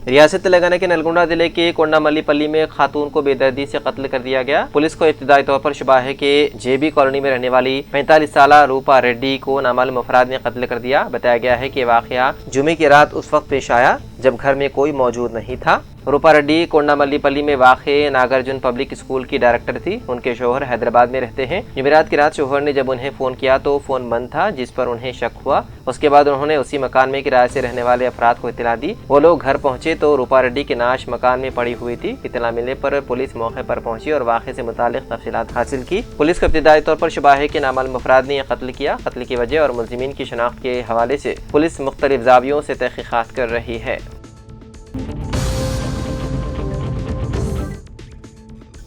ریاست تلنگانہ کے نلگونڈا ضلع کے کونڈاملیپلی میں خاتون کو بے دردی سے قتل کر دیا گیا۔ پولیس کو ابتدائی طور پر شبہ ہے کہ جے بی کالونی میں رہنے والی 45 سالہ روپا ریڈی کو نامعلوم افراد نے قتل کر دیا۔ بتایا گیا ہے کہ واقعہ جمعے کی رات اس وقت پیش آیا جب گھر میں کوئی موجود نہیں تھا۔ روپا ریڈی کونڈاملیپلی میں واقع ناگارجن پبلک اسکول کی ڈائریکٹر تھی۔ ان کے شوہر حیدرآباد میں رہتے ہیں۔ جمعرات کی رات شوہر نے جب انہیں فون کیا تو فون بند تھا، جس پر انہیں شک ہوا۔ اس کے بعد انہوں نے اسی مکان میں کرائے سے رہنے والے افراد کو اطلاع دی۔ وہ لوگ گھر پہنچے تو روپا ریڈی کی نعش مکان میں پڑی ہوئی تھی۔ اطلاع ملنے پر پولیس موقع پر پہنچی اور واقعے سے متعلق تفصیلات حاصل کی۔ پولیس کو ابتدائی طور پر شبہ ہے کہ نامعلوم افراد نے یہ قتل کیا۔ قتل کی وجہ اور ملزمین کی شناخت کے حوالے سے پولیس مختلف زاویوں سے تحقیقات کر رہی ہے۔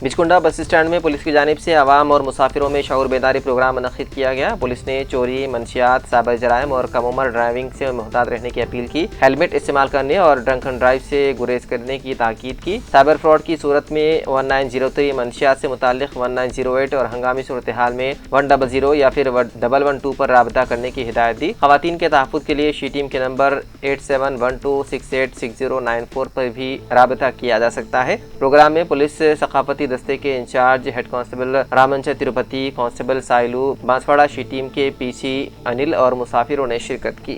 بچکنڈا بس اسٹینڈ میں پولیس کی جانب سے عوام اور مسافروں میں شعور بیداری پروگرام منعقد کیا گیا۔ پولیس نے چوری، منشیات، سائبر جرائم اور کم عمر ڈرائیونگ سے محتاط رہنے کی اپیل کی۔ ہیلمٹ استعمال کرنے اور ڈرنکن ڈرائیو سے گریز کرنے کی تاکید کی۔ سائبر فراڈ کی صورت میں 1903، منشیات سے متعلق 1908 اور ہنگامی صورتحال میں 100 یا پھر 112 پر رابطہ کرنے کی ہدایت دی۔ خواتین کے تحفظ کے لیے شی ٹیم کے نمبر 8712686094 پر بھی رابطہ کیا جا سکتا ہے۔ پروگرام میں پولیس ثقافتی دستے کے in-charge head constable Ramancha Tirupati, constable Sailu, Banswada she team کے پی سی انل اور مسافروں نے شرکت کی۔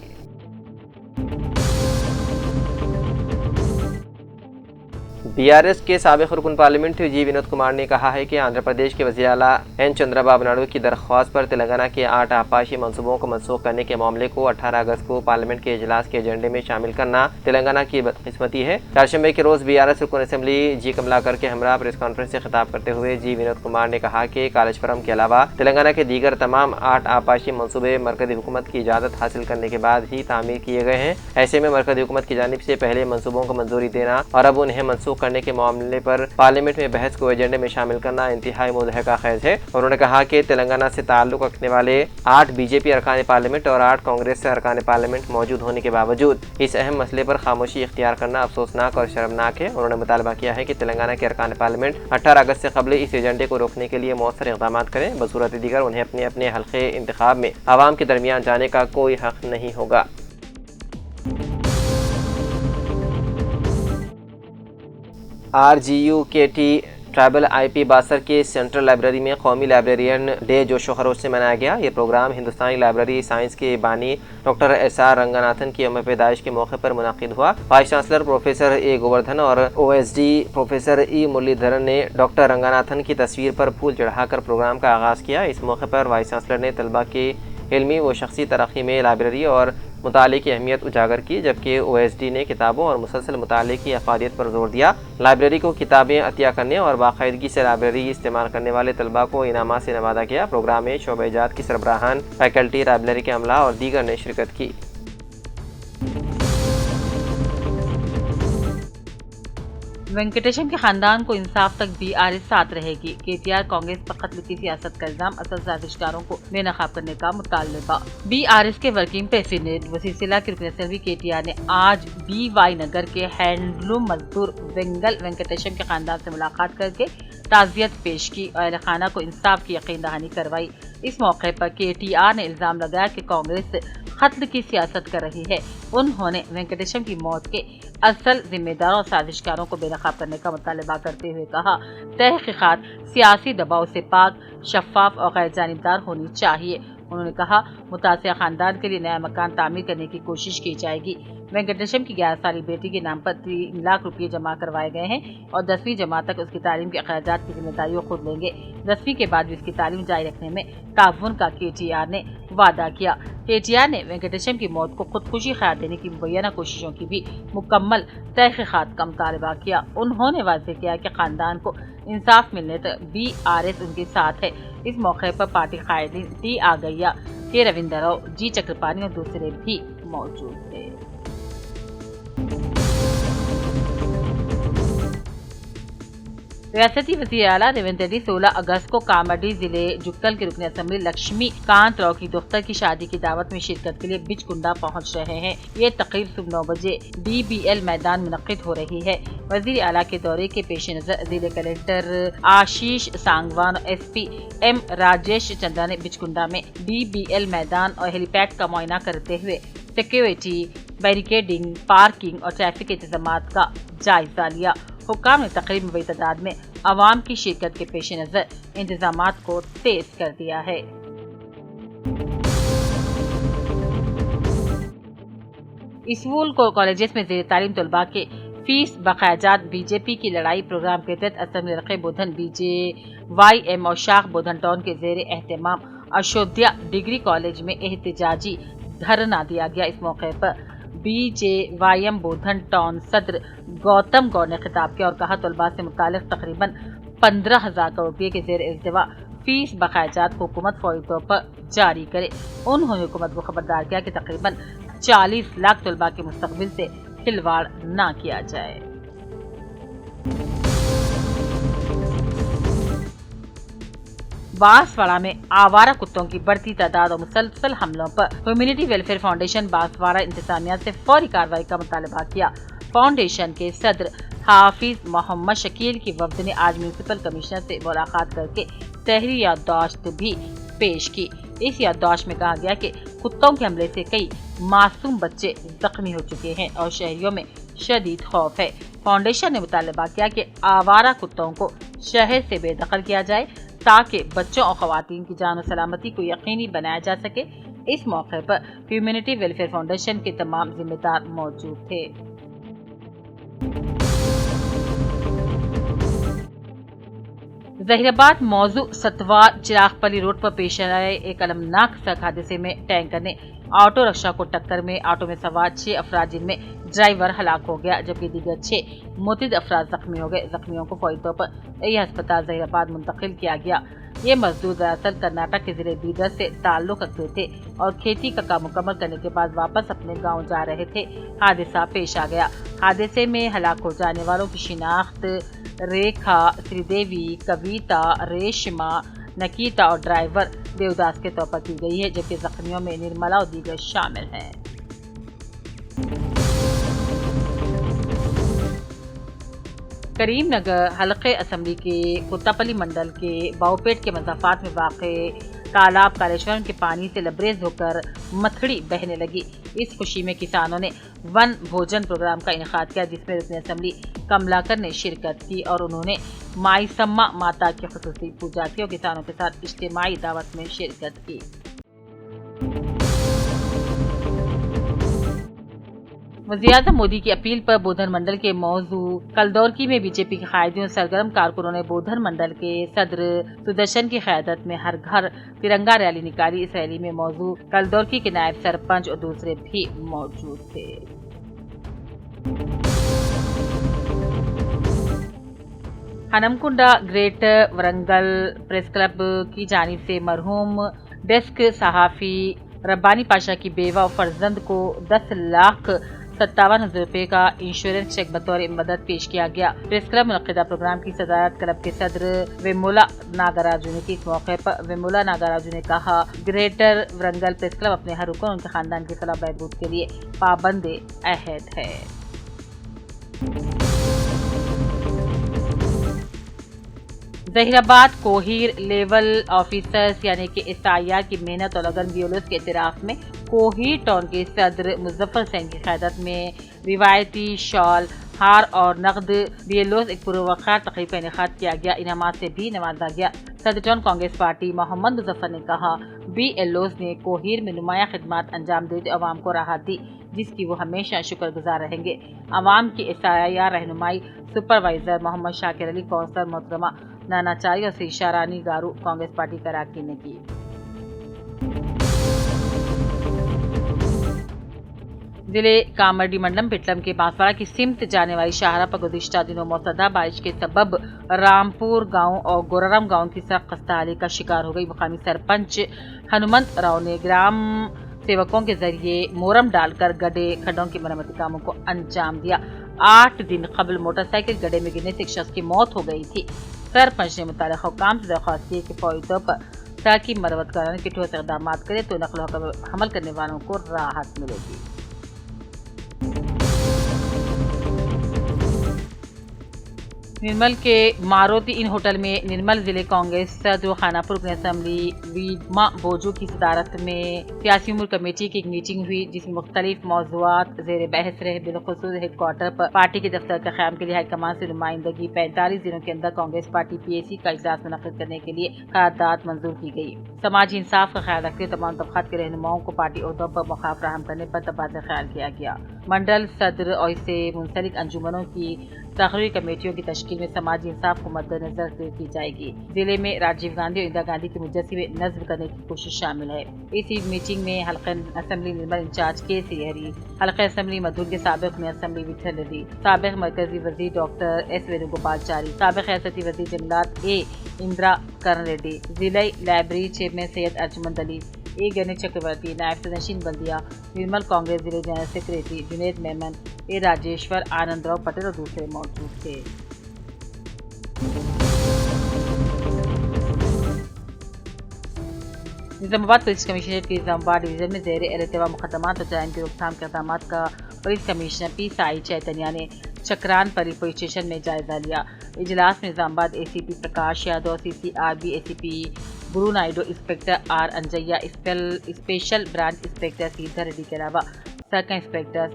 بی آر ایس کے سابق رکن پارلیمنٹ جی ونود کمار نے کہا ہے کہ آندھرا پردیش کے وزیر اعلیٰ این چندرا بابو نائیڈو کی درخواست پر تلنگانہ کے 8 آبپاشی منصوبوں کو منسوخ کرنے کے معاملے کو 18 اگست کو پارلیمنٹ کے اجلاس کے ایجنڈے میں شامل کرنا تلنگانہ کی بدقسمتی ہے۔ چہارشنبے کے روز بی آر ایس رکن اسمبلی جی کملاکر کے ہمراہ پریس کانفرنس سے خطاب کرتے ہوئے جی ونود کمار نے کہا کہ کالچپرم کے علاوہ تلنگانہ کے دیگر تمام 8 آبپاشی منصوبے مرکزی حکومت کی اجازت حاصل کرنے کے بعد ہی تعمیر کیے گئے ہیں۔ ایسے میں مرکزی حکومت کی جانب سے پہلے منصوبوں کو منظوری دینا اور اب انہیں منسوخ کرنے کے معاملے پر پارلیمنٹ میں بحث کو ایجنڈے میں شامل کرنا انتہائی مضحکہ خیز ہے۔ انہوں نے کہا کہ تلنگانہ سے تعلق رکھنے والے 8 بی جے پی ارکان پارلیمنٹ اور 8 کانگریس سے ارکان پارلیمنٹ موجود ہونے کے باوجود اس اہم مسئلے پر خاموشی اختیار کرنا افسوسناک اور شرمناک ہے۔ انہوں نے مطالبہ کیا ہے کہ تلنگانہ کے ارکان پارلیمنٹ 18 اگست سے قبل اس ایجنڈے کو روکنے کے لیے مؤثر اقدامات کریں، بصورت دیگر انہیں اپنے اپنے حلقے انتخاب میں عوام کے درمیان جانے کا کوئی حق نہیں ہوگا۔ آر جی یو کے ٹی ٹرائبل آئی پی باسر کے سینٹرل لائبریری میں قومی لائبریرین ڈے جوش و خروش سے منایا گیا۔ یہ پروگرام ہندوستانی لائبریری سائنس کے بانی ڈاکٹر ایس آر رنگناتھن کی یوم پیدائش کے موقع پر منعقد ہوا۔ وائس چانسلر پروفیسر اے گووردھن اور او ایس ڈی پروفیسر ای مرلی دھرن نے ڈاکٹر رنگناتھن کی تصویر پر پھول چڑھا کر پروگرام کا آغاز کیا۔ اس موقع پر وائس چانسلر نے طلباء کی علمی و شخصی ترقی میں لائبریری اور مطالعے کی اہمیت اجاگر کی، جبکہ او ایس ڈی نے کتابوں اور مسلسل مطالعے کی افادیت پر زور دیا۔ لائبریری کو کتابیں عطیہ کرنے اور باقاعدگی سے لائبریری استعمال کرنے والے طلباء کو انعامات سے نوازا گیا۔ پروگرام میں شعبہ جات کی سربراہان، فیکلٹی، لائبریری کے عملہ اور دیگر نے شرکت کی۔ وینکٹیشم کے خاندان کو انصاف تک بی آر ایس ساتھ رہے گی۔ کے ٹی آر کانگریس پر قتل کی سیاست کا الزام، اصل سازشکاروں کو بے نقاب کرنے کا مطالبہ۔ بی آر ایس کے ورکنگ پریزیڈنٹ وسیسیلا کی رکن اسمبلی کے ٹی آر نے آج بی وائی نگر کے ہینڈلوم مزدور وینگل وینکٹیشم کے خاندان سے ملاقات کر کے تعزیت پیش کی اور اہل خانہ کو انصاف کی یقین دہانی کروائی۔ اس موقع پر کے ٹی آر نے الزام لگایا کہ کانگریس قتل کی سیاست کر رہی ہے۔ انہوں نے وینکٹیشم کی موت کے اصل ذمہ داروں اور سازشکاروں کو بے نقاب کرنے کا مطالبہ کرتے ہوئے کہا، تحقیقات سیاسی دباؤ سے پاک، شفاف اور غیر جانبدار ہونی چاہیے۔ انہوں نے کہا، متاثرہ خاندان کے لیے نیا مکان تعمیر کرنے کی کوشش کی جائے گی۔ وینکٹیشم کی 11 سالہ بیٹی کے نام پر 3 لاکھ روپے جمع کروائے گئے ہیں اور 10ویں جماعت تک اس کی تعلیم کے اخراجات کی ذمہ داری خود لیں گے۔ 10ویں کے بعد بھی اس کی تعلیم جاری رکھنے میں تعاون کا کے ٹی آر نے وعدہ کیا۔ کے ٹی آر نے وینکٹیشم کی موت کو خودکشی قرار دینے کی مبینہ کوششوں کی بھی مکمل تحقیقات کا مطالبہ کیا۔ انہوں نے واضح کیا کہ خاندان کو انصاف ملنے تک بی آر ایس ان کے ساتھ ہے۔ اس موقع پر پارٹی قائدین ٹی آگیا، کے رویندر راؤ، جی چکرپانی اور دوسرے بھی موجود تھے۔ ریاستی وزیر اعلیٰ ریونت ریڈی 16 اگست کو کامرڈی ضلع جکل کے رکن اسمبلی لکشمی کانت راؤ کی دختر کی شادی کی دعوت میں شرکت کے لیے بچکنڈا پہنچ رہے ہیں۔ یہ تقریب صبح 9 بجے ڈی بی ایل میدان منعقد ہو رہی ہے۔ وزیر اعلیٰ کے دورے کے پیش نظر ضلع کلکٹر آشیش سانگوان اور S P M Rajesh Chandra نے بچکنڈا میں ڈی بی ایل میدان اور ہیلی پیڈ کا معائنہ کرتے ہوئے सिक्योरिटी, बैरिकेडिंग, पार्किंग और ट्रैफिक के इंतजामात का जायजा लिया। हुक्काम ने तकरीब में बड़ी तादाद में आवाम की शिरकत के पेश नज़र इंतजामात को तेज कर दिया है। स्कूल को कॉलेजेस में ज़ेर तालीम तलबा के फीस बकायाजात बीजेपी की लड़ाई प्रोग्राम के तहत असम्बली रखे बोधन BJYM और शाख बोधन टाउन के ज़ेर एहतमाम अशोध्या डिग्री कॉलेज में एहतजाजी धरना दिया गया। इस मौके पर BJYM बोधन टाउन सदर गौतम गौर ने खिताब किया और कहा तलबा से मुतालिक तकरीबन 15,000 करोड़ रुपये के ज़ेर इल्तिवा फीस बकायाजात को हुकूमत फौरी तौर पर जारी करे। उन्होंने हुकूमत को खबरदार किया कि तकरीबन 40 लाख तलबा के मुस्तकबिल से खिलवाड़ ना किया जाए। बांसवाड़ा में आवारा कुत्तों की बढ़ती तादाद और मुसलसल हमलों पर कम्युनिटी वेलफेयर फाउंडेशन बांसवाड़ा इंतजामिया से फौरी कार्रवाई का मुतालबा किया। फाउंडेशन के सदर हाफिज मोहम्मद शकील की वफ्द ने आज म्यूनिसिपल कमिश्नर से मुलाकात करके तहरीर याददाश्त भी पेश की। इस याददाश्त में कहा गया कि कुत्तों के हमले से कई मासूम बच्चे जख्मी हो चुके हैं और शहरियों में शदीद खौफ है। फाउंडेशन ने मुतालबा किया कि आवारा कुत्तों को शहर से बेदखल किया जाए ताकि बच्चों और खवातीन की जान और सलामती को यकीनी बनाया जा सके। इस मौके पर कम्युनिटी वेलफेयर फाउंडेशन के तमाम जिम्मेदार मौजूद थे। जहीराबाद मौजू सतवार चिरागपली रोड पर पेश आए एक अलमनाक सड़क हादसे में टैंकर ने ऑटो रिक्शा को टक्कर में ऑटो में सवार 6 अफराद जिनमें ड्राइवर हलाक हो गया जबकि दीगर 6 मुतअद्दिद अफराद जख्मी हो गए। जख्मियों को फौरी तौर पर यह अस्पताल जहीराबाद मुंतकिल किया गया। ये मजदूर दरअसल कर्नाटक के जिले बीदर से ताल्लुक रखते थे और खेती का काम मुकम्मल करने के बाद वापस अपने गांव जा रहे थे। हादसा पेश आ गया। हादसे में हलाक हो जाने वालों की शिनाख्त रेखा, श्रीदेवी, कविता, रेशमा, नकीता और ड्राइवर देवदास के तौर पर की गई है जबकि जख्मियों में निर्मला और दीगर शामिल हैं। करीमनगर हलके असम्बली के कुत्तापल्ली मंडल के बाउपेट के मज़ाफ़ात में वाक़े तालाब कालेश्वरम के पानी से लबरेज होकर मथड़ी बहने लगी। इस खुशी में किसानों ने वन भोजन प्रोग्राम का इनेकाद किया जिसमें रुकन असम्बली कमलाकर ने शिरकत की और उन्होंने माईसम्मा माता की खुसूसी पूजा की और किसानों के साथ इज्तिमाई दावत में शिरकत की। वज़ीर-ए-आज़म मोदी की अपील पर बोधन मंडल के मौजू कलदौरकी में बीजेपी के कायदीन और सरगर्म कारकुनों ने बोधन मंडल के सदर सुदर्शन की क़यादत में हर घर तिरंगा रैली निकाली। इस रैली में मौजू कलदौरकी के नायब सरपंच और दूसरे भी मौजूद थे। Hanamkonda greater Warangal press club की जानिब से मरहूम डेस्क सहाफ़ी रब्बानी पाशा की बेवा और फर्जंद को 10,57,000 रुपये का इंश्योरेंस चेक बतौर मदद पेश किया गया। प्रेस क्लब मुनक़िदा प्रोग्राम की सदारत क्लब के सदर वेमुला नागराजू ने की। इस मौके पर वेमुला नागराजू ने कहा ग्रेटर वरंगल प्रेस क्लब अपने हर रुकन उनके खानदान की फलाह बहबूद के लिए पाबंद अहद है। जहीराबाद कोहीर लेवल ऑफिसर्स यानी कि SIR की मेहनत और लगन BLOs के इतराफ़ में कोहीर टाउन के सदर मुजफ्फर सैन की क़यादत में रिवायती शॉल, हार और नकद BLOs एक पुरवक़ार तक़रीब का इनेकाद किया गया। इनामात से भी नवाजा गया। सदर टाउन कांग्रेस पार्टी मोहम्मद मुजफ्फर ने कहा BLOs ने कोहीर में नुमाया खिदमत अंजाम देते अवाम को राहत दी जिसकी वो हमेशा शुक्रगुजार रहेंगे। अवाम की SIR रहनुमाई सुपरवाइजर मोहम्मद शाकिर अली, कौंसलर मोहतरमा नानाचारी और शीशा रानी गारू कांग्रेस पार्टी कराकी ने की। जिले कामरडी मंडलम पिटलम के बांसवाड़ा की सिमत जाने वाली शाहरा पर गुज़िश्ता दिनों मौसदा बारिश के सबब रामपुर गांव और गोराराम गांव की सड़क खस्ताहाली का शिकार हो गई। मुकामी सरपंच हनुमंत राव ने ग्राम सेवकों के जरिए मोरम डालकर गड्ढे खड्डों की मरम्मती कामों को अंजाम दिया। 8 दिन कबल मोटरसाइकिल गड्ढे में गिरने से एक शख्स की मौत हो गई थी। सरपंच ने मुताल्लिक़ हुकाम से दरख्वास्त की कि फौरी तौर पर सड़क की मरम्मत कराने के ठोस इक़दाम करे तो नक़ल हमल करने वालों को राहत मिलेगी। निर्मल के मारुति इन होटल में निर्मल जिले कांग्रेस सदर खानापुर रुकन असम्बली वीमा बोजू की सदारत में सियासी उम्र कमेटी की एक मीटिंग हुई, जिसमें मुख्तलिफ मौज़ूआत ज़ेर बहस रहे। बिलखुसूस हेडक्वार्टर पर पार्टी के दफ्तर का क़याम के लिए हाईकमान से नुमाइंदगी 45 दिनों के अंदर कांग्रेस पार्टी PAC का इजलास मुनक़िद करने के लिए क़रारदाद मंजूर की गई। समाजी इंसाफ का ख्याल रखते हुए तमाम तबक़ात के रहनुमाओं को पार्टी ओहदों पर मौक़ा फराहम करने पर तबादला ख्याल किया गया। मंडल सदर और इससे मुंसलिक अंजुमनों की तकरीरी कमेटियों की तश्कील में समाजी इंसाफ को मद्देनजर की जाएगी। जिले में राजीव गांधी और इंदिरा गांधी के मुजस्समे नस्ब करने की कोशिश शामिल है। इसी मीटिंग में हल्का असम्बली निर्मल इंचार्ज KC हरी, हल्का असम्बली मधुर के साबिक में असम्बली विठल रेड्डी, साबिक मरकजी वजीर डॉक्टर S वेणुगोपालचारी, साबिक रियासती वजीर जंगलात A इंदिरा करण रेड्डी, जिला library chairman Syed Arjumand Ali, A Ganesh Chakravarthy, नायब सदनशीन बल्दिया, निर्मल कांग्रेस जिले general secretary Junaid Memon, A Rajeshwar, Anand Rao Patel और दूसरे मौजूद थे। निजामाबाद पुलिस कमिश्नरेट के निजामाबाद डिवीजन में ज़ेर एहतमाम मुकदमात और जराइम की रोकथाम के इक़दाम का police commissioner P Sai Chaitanya ने चक्रान परी पुलिस स्टेशन में जायजा लिया। इजलास में Nizamabad ACP Prakash Yadav, CCRB ACP Guru Naidu, inspector R Anjaiah, special branch inspector Sridhar Reddy के अलावा circle inspectors,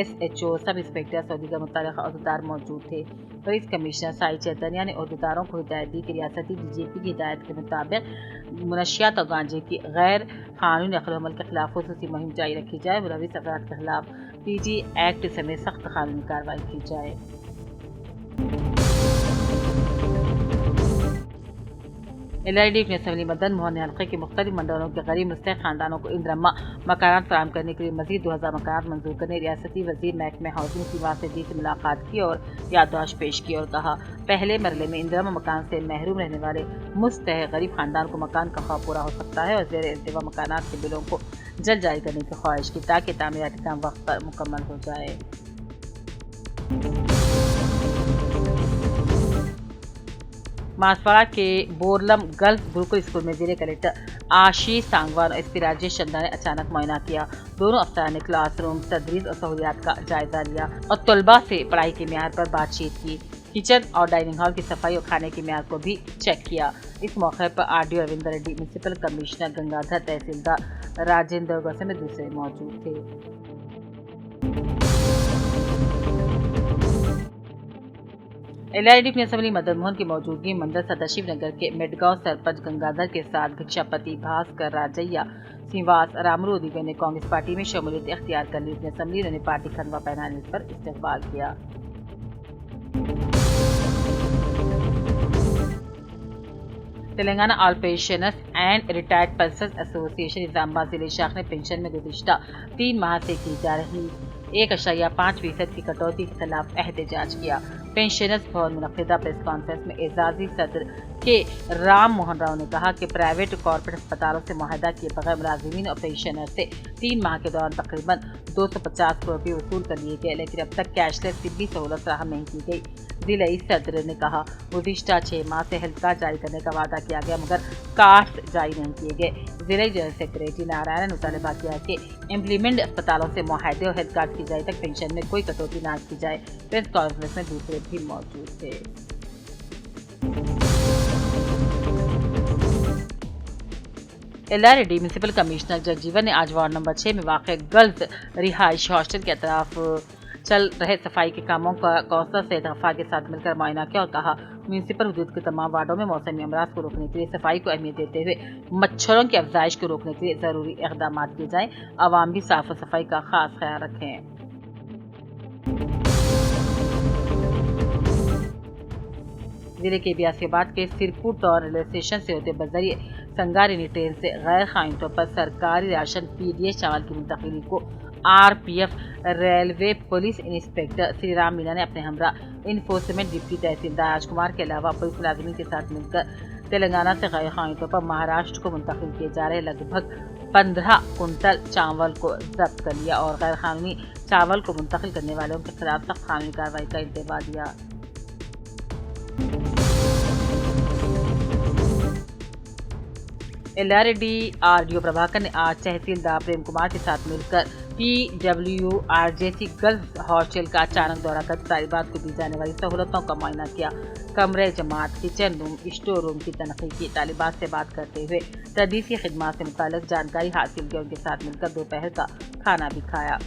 SHO, sub inspectors और दीगर मुतल्लिक़ा अहदेदार मौजूद थे। पुलिस कमिश्नर साई चैतन्या ने अहदेदारों को हिदायत दी कि रियासती DGP की हिदायत के मुताबिक मुनशियात और गांजे की गैर कानूनी नक़ल अमल के खिलाफ ख़ुसूसी मुहिम जारी रखी जाए। मुलविस अफराद के खिलाफ PG एक्ट समेत सख्त कानूनी कार्रवाई की जाए। LRD ने असम्बली मदन मोहन हल्के के मुख्तलिफ मंडलों के गरीब मुस्तहिक़ खानदानों को इंदिरम्मा मकानात फराहम करने के लिए मज़ीद 2000 मकानात मंजूर करने रियासती वज़ीर महकमे हाउसिंग सीमा से से मुलाकात की और याददाश्त पेश की और कहा, पहले मरले में इंदिरम्मा मकान से महरूम रहने वाले मुस्तहिक़ गरीब खानदान को मकान का ख्वाब पूरा हो सकता है और ज़ेर इंतज़ाम मकानात के बिलों को जल्द जारी करने की ख्वाहिश की ताकि तामीराती काम वक्त पर मुकम्मल हो जाए। मासवाड़ा के बोरलम गर्ल्स गुरुकुल स्कूल में जिले कलेक्टर आशीष सांगवान और SP राजेश चंदा ने अचानक मुआयना किया। दोनों अफसरान ने क्लासरूम, तदरीस और सहूलियात का जायजा लिया और तलबा से पढ़ाई के म्यार पर बातचीत की। किचन और डाइनिंग हॉल की सफाई और खाने के म्यार को भी चेक किया। इस मौके पर RDO Ravinder Reddy, municipal commissioner Gangadhar, तहसीलदार राजेंद्र गौर समेत दूसरे मौजूद थे। LRD की असम्बली मदन मोहन की मौजूदगी में मंडल सदाशिव नगर के मेडगांव सरपंच गंगाधर के साथ भिक्षापति भास्कर राजैया, श्रीनिवास रामरूदिगर ने कांग्रेस पार्टी में शमूलियत इख्तियार कर ली। अपनी असम्बली उन्होंने पार्टी खनवा पहनाने पर इस्तकबाल किया। Telangana all pensioners and retired persons association Nizamabad जिले शाख ने पेंशन में गुज़िश्ता 3 माह से की जा रही 1.5% की कटौती के खिलाफ एहतजाज किया। पेंशनर्स भवन मुनक़िदा प्रेस कॉन्फ्रेंस में एजाजी सदर के राम मोहन राव ने कहा कि प्राइवेट और कॉर्पोरेट अस्पतालों से मुआहदा किए बगैर मुलाजिमीन और पेंशनर से 3 माह के दौरान तकरीबन 250 करोड़ रुपये वसूल कर लिए गए, लेकिन अब तक कैशलेस तिब्बी सहूलत फराहम नहीं की गई। जिला सदर ने कहा, गुज़िश्ता 6 माह से हेल्थ कार्ड जारी करने का वादा किया गया मगर कार्ड जारी नहीं किए गए। जिला जनरल सेक्रेटरी नारायण ने मुतालबा किया कि इम्प्लीमेंट अस्पतालों से मुआहदे और हेल्थ कार्ड की जाए तक पेंशन में कोई कटौती न की जाए। प्रेस कॉन्फ्रेंस में दूसरे भी मौजूद थे। LRD म्यूनसिपल कमिश्नर जगजीवन ने आज वार्ड नंबर 6 में वाक़ गर्ल्स रिहाइश हॉस्टल के अतराफ चल रहे सफाई के कामों का कौंसलर सैयद गफ्फार के साथ मिलकर मुआयना किया और कहा, म्यूनसिपल हुदूद के तमाम वार्डों में मौसमी अमराज को रोकने के लिए सफाई को अहमियत देते हुए मच्छरों की अफजाइश को रोकने के लिए ज़रूरी इक़दाम किए जाएँ। आवाम भी साफ सफाई का खास ख्याल रखें। जिले के बियासीबाद के सिरपुर टॉर रेलवे स्टेशन से होते बजरिए संगारेनी ट्रेन से गैर कानूनी तौर पर सरकारी राशन PDS चावल की मुंतकिली को RPF railway police inspector Shri Ram Meena ने अपने हमरा इन्फोर्समेंट डिप्टी तहसीलदार राजकुमार के अलावा पुलिस मुलाजिमीन के साथ मिलकर तेलंगाना से गैर कानूनी तौर पर महाराष्ट्र को मुंतकिल किए जा रहे लगभग 15 कुंटल चावल को जब्त कर लिया और गैर कानूनी चावल को मुंतकिल करने वालों के खिलाफ सख्त कानूनी कार्रवाई का इंतबाह दिया। LRD RDO प्रभाकर ने आज तहसीलदार प्रेम कुमार के साथ मिलकर PWRJC गर्ल्स हॉस्टल का अचानक दौरा कर तालिबात को दी जाने वाली सहूलतों का मुआयना किया। कमरे जमात, किचन रूम, स्टोर रूम की तनख्वाह की। तालिबात से बात करते हुए तदरीसी खिदमात से मुताल्लिक जानकारी हासिल की। उनके साथ मिलकर दोपहर का खाना भी खाया।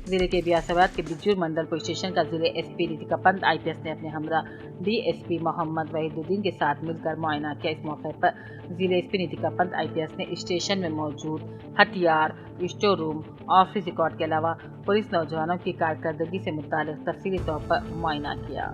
जिले के बियासाबाद के बिजूर मंडल पुलिस स्टेशन का जिले SP रितिका पंत IPS ने अपने हमरा DSP मोहम्मद वहीदुद्दीन के साथ मिलकर मुआयना किया। इस मौके पर जिले SP रितिका पंत IPS ने स्टेशन में मौजूद हथियार, स्टोर रूम, ऑफिस रिकॉर्ड के अलावा पुलिस नौजवानों की कारकर्दगी से मुताल्लिक तफसीली तौर पर मुआयना किया।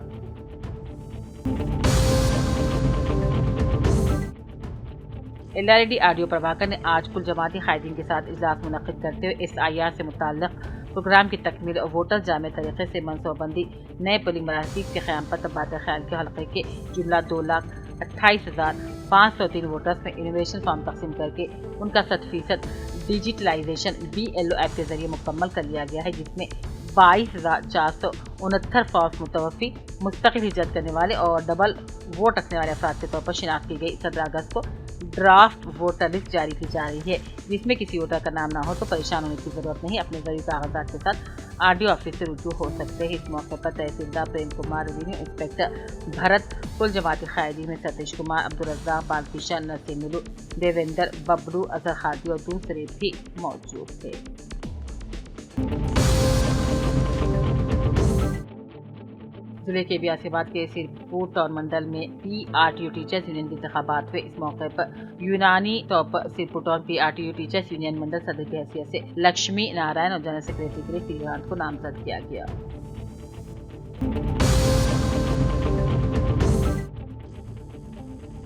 LRD RDO प्रभाकर ने आज कुल जमाती कायदीन के साथ इजलास मुनक्किद करते हुए SIR से मुताल्लिक प्रोग्राम की तकमील और वोटर जामे तरीके से मनसूबाबंदी, नए पोलिंग मराकज़ के क़याम पर तबादला ख्याल के हल्के के जुमला 2,28,503 वोटर्स में इनोवेशन फॉर्म तकसीम करके उनका 100% डिजिटलाइजेशन BLO ऐप के जरिए मुकम्मल कर लिया गया है, जिसमें 22,469 फॉर्म मुतवफ़ी, मुस्तकिल हिजरत करने वाले और डबल वोट रखने वाले अफराद के तौर पर शिनाख्त की गई। 17 अगस्त को ड्राफ्ट वोटर लिस्ट जारी की जा रही है, जिसमें किसी वोटर का नाम ना हो तो परेशान होने की जरूरत नहीं। अपने जरूरी कागजात के साथ RDO ऑफिस से रुजू हो सकते हैं। इस मौके पर तहसीलदार प्रेम कुमार, रेवेन्यू इंस्पेक्टर भरत, कुल जमाती कायदीन में सतीश कुमार, अब्दुल रज़्ज़ाक, बालकिशन, नसीमुल, देवेंद्र, बबलू, अजहर खादी और दूसरे भी मौजूद थे। जिले के बियासाबाद के सिरपुर टाउन मंडल में PRTU टीचर्स यूनियन के इंतखाबात हुए। इस मौके पर यूनानी तौर पर Sirpur town PRTU teachers union mandal सदर की हैसियत से लक्ष्मी नारायण और जनरल सेक्रेटरी के लिए श्रीकांत को नामजद किया गया।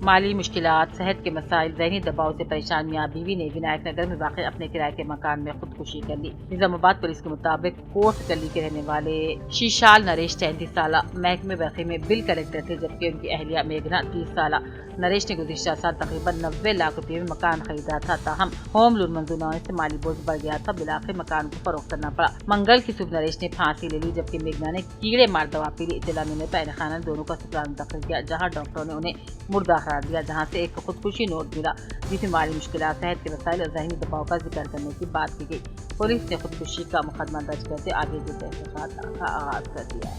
माली मुश्किलात, सेहत के मसाइल, ज़हनी दबाव से परेशान मियाँ बीवी ने विनायक नगर में वाक़ अपने किराए के मकान में खुदकुशी कर ली। निजामाबाद पुलिस के मुताबिक कोट गली के रहने वाले शीशाल नरेश 33 साल महकमे बरक़ी में बिल कलेक्टर थे, जबकि उनकी अहलिया मेघना 30 साल। नरेश ने गुज़िश्ता साल तकरीबन 90 लाख रुपये में मकान खरीदा था, ताहम होम लोन मंजूर न होने से माली बोझ बढ़ गया था। बिलाखिर मकान को फरोख्त करना पड़ा। मंगल की सुबह नरेश ने फांसी ले ली, जबकि मेघना ने कीड़े मार दवा पी ली। इत्तला मिलने पर खाना दोनों का अस्पताल मुंतकिल किया, जहाँ डॉक्टरों ने उन्हें मुर्दा करार दिया, जहाँ से एक खुदकुशी नोट मिला, जिसमें माली मुश्किलात, सेहत के मसाइल और ज़हनी दबाव का जिक्र करने की बात की गई। पुलिस ने खुदकुशी का मुकदमा दर्ज करते आगे की तहकीकात का आगाज कर दिया।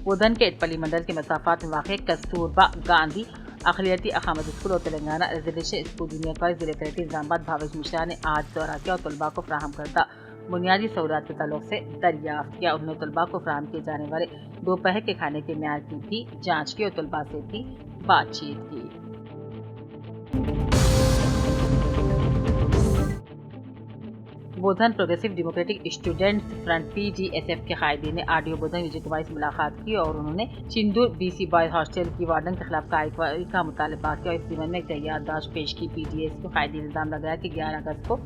बोधन के इटपल्ली मंडल के मसाफात में वाक़ कस्तूरबा गांधी अक़लियती अक़ामत स्कूल और Telangana residential school junior college जिले कलेक्टर निजामाबाद भावेश मिश्रा ने आज दौरा किया और तलबा को फराहम करता बुनियादी सहूलियात के ताल्लुक से दरियाफ्त किया। उन्होंने तलबा को फराहम किए जाने वाले दोपहर के खाने के म्यार की भी जाँच की और तलबा से भी बातचीत की। Bodhan progressive democratic students front PDSF के कायदीन ने RDO बोधन विजय कुमार से मुलाकात की और उन्होंने चिंदूर BC बॉयज हॉस्टल की वार्डन के खिलाफ कार्रवाई का मुतालबा किया। इस दिमन में एक याददाश्त पेश की। PDS को कायदीन इल्जाम लगाया कि 11 अगस्त को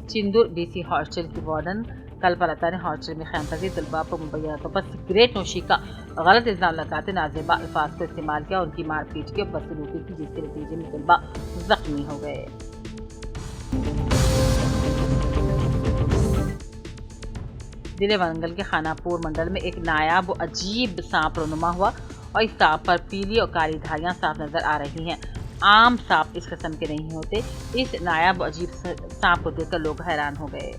चिंदूर BC हॉस्टल की वार्डन कल्पलता ने हॉस्टल में क़यामपज़ीर तलबा पर मुबैना तौर पर सिगरेट नोशी का गलत इल्ज़ाम लगाते नाज़ेबा अल्फाज को इस्तेमाल किया, उनकी मारपीट की और बदसलूकी की, जिसके नतीजे में तलबा जख्मी हो गए। जिले वंगल के खानापुर मंडल में एक नायाब व अजीब सांप रोनुमा हुआ और इस सांप पर पीली और काली धारियां साफ नजर आ रही हैं। आम सांप इस किस्म के नहीं होते। इस नायाब व अजीब सांप को देखकर लोग हैरान हो गए।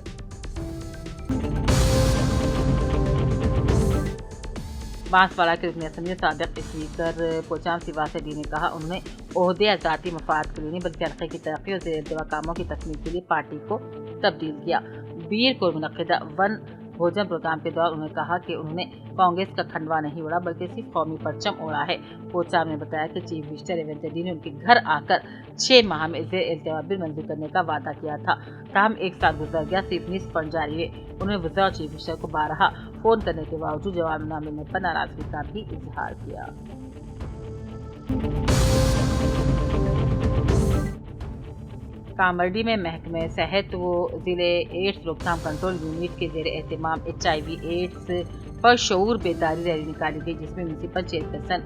बांसवाड़ा के रुकन असम्बली साबिक़ स्पीकर पोचाम सिवासेडी ने कहा उन्होंने ओहदे या ज़ाती मफाद के लिए नहीं बल्कि हल्के की तरक्की और ज़ेर-ए-इंतवा कामों की तकमील के लिए पार्टी को तब्दील किया। बीर को मुनक़्क़िदा वन भोजन प्रोग्राम के दौरान उन्होंने कहा कि उन्होंने कांग्रेस का खंडवा नहीं ओढ़ा बल्कि सिर्फ कौमी परचम ओढ़ा है। पोचाम ने बताया कि चीफ मिनिस्टर रेवंत रेड्डी ने उनके घर आकर 6 माह में ज़ेर-ए-इंतवा बिल मंजूर करने का वादा किया था। ताहम एक साल गुजर गया, सिर्फ निस्फ फंड जारी हुए। उन्होंने वज़ीर और चीफ मिनिस्टर को 12 फ़ोन करने के बावजूद जवाब न मिलने पर नाराजगी का भी इजहार किया। कामरडी में महकमे सेहत व ज़िले एड्स रोकथाम कंट्रोल यूनिट के ज़ेर एहतमाम HIV एड्स पर शऊर बेदारी रैली निकाली गई, जिसमें म्यूनसिपल चेयरपर्सन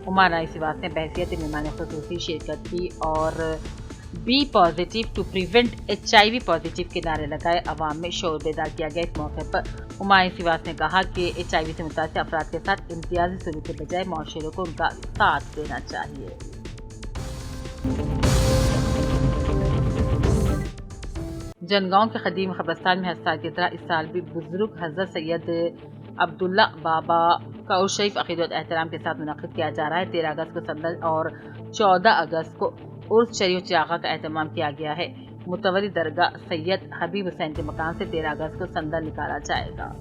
उमा रानी सिवास ने बहसियत मेहमान ख़ुसूसी शिरकत की और be positive to prevent HIV positive के नारे लगाए अवाम में शोर बेदार किया गया। इस मौके पर हुमायूं सिवास ने कहा कि HIV से मुतासिर अफराद के साथ इम्तियाजी सलूक के बजाय मुआशरे को उनका साथ देना चाहिए। जनगांव के कदीम कब्रिस्तान में हर साल की तरह इस साल भी बुजुर्ग हजरत सैयद अब्दुल्ला बाबा का उर्स शरीफ अकीदत एहतराम के साथ मुनक़िद किया जा रहा है। 13 अगस्त को संदल और 14 अगस्त को उर्स शरीफ चिरागा का एहतमाम किया गया है। मुतवली दरगाह सैयद हबीब हुसैन के मकान से 13 अगस्त को संदल निकाला जाएगा।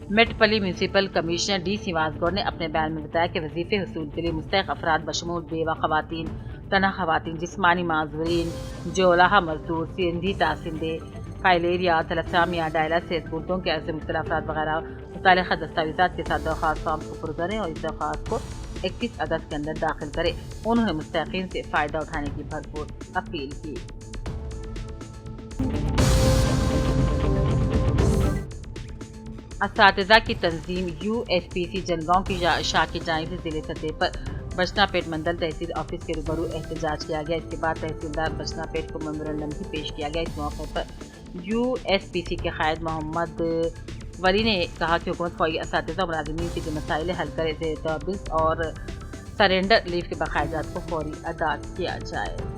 Metpally municipal commissioner D Srinivas Goud ने अपने बयान में बताया कि वजीफे हसूल के लिए मुस्तहिक अफराद बशमूल बेवा खवातीन, तनहा खवातीन, जिस्मानी माजूरीन, जोलाहा मजदूर, CNG तासिंदे, फाइलेरिया, थलसामिया, डायलिसिस से बुलटों के अर्ज मुब्तला अफराद वगैरह मुतालिका दस्तावेज़ात के साथ दरख्वास्त फॉर्म को पुर करें और इस दरख्वास्त को 21 अगस्त के अंदर दाखिल करें। उन्होंने मुस्तहिकीन से फ़ायदा उठाने की भरपूर अपील की। असातिज़ा की तंजीम USPC जनगांव की शाख की जानिब से जिले सतह पर बचनापेट मंडल तहसील ऑफिस के रूबरू एहतजाज किया गया। इसके बाद तहसीलदार बचनापेट को मेमोरेंडम भी पेश किया गया। इस मौके पर USPC के कायद मोहम्मद वली ने कहा कि हुकूमत फौजी असातिज़ा और मुलाज़िमीन के जो मसाइल हल करे थे और सरेंडर लीव के बाकायदात को फौरी अदा किया जाए।